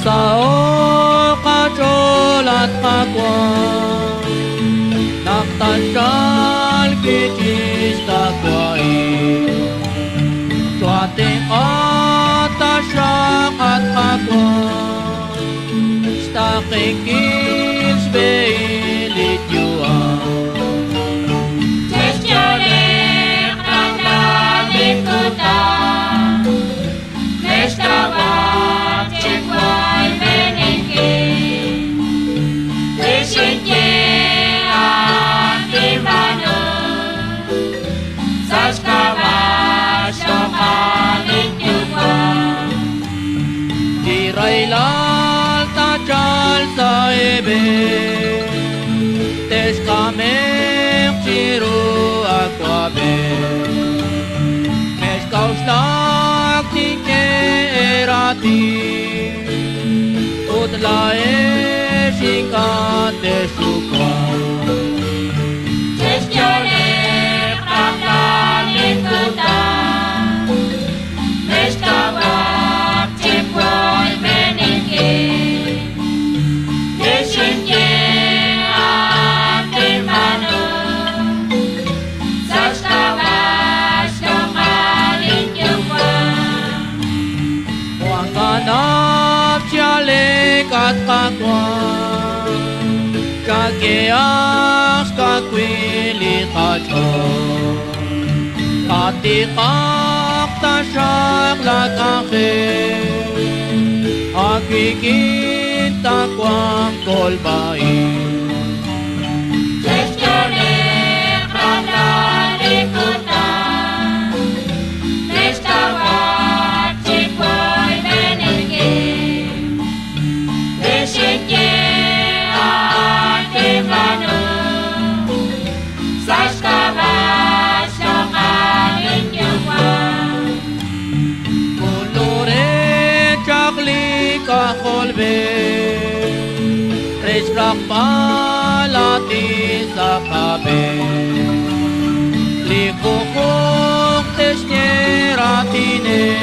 Sao kajolat kakwan Naktansyal kitis kakwai Tuating atasyak at kakwan Stakikils beilit yuan Testjolek randalik kutan Nestabat cekwai benengke Risitye aktivano Saskawas sokalit yuan Dirailal tajal sa ebe Tes kamek ciru akwabe Mes kauslak tinke erati Utlae shikan desukwa Testjolek randalik kutan Nestabat cekwai benengke Risitye aktivano Saskawas sokalit yuan Wanganap sialik at kakwan Kageas kakwili kachon Katikak tasyak latake Akikita kwang kolbain Testjolek randalik kutan Nestabat cekwai benengke Risitye aktivano Saskawas sokalit yuan Kulure chakli kakolbe Rejlak palati sa kabe Likukuk tesnieratine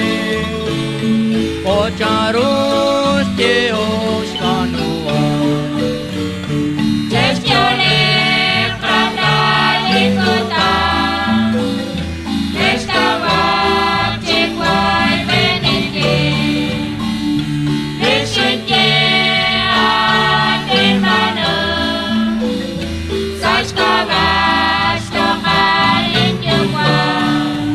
Ocharus teos kanua Testjolek randalik kutan Nestabat cekwai benengke Risitye aktivano Saskawas sokalit yuan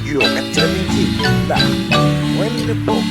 Yo, kacau ni cik. Dah. When the book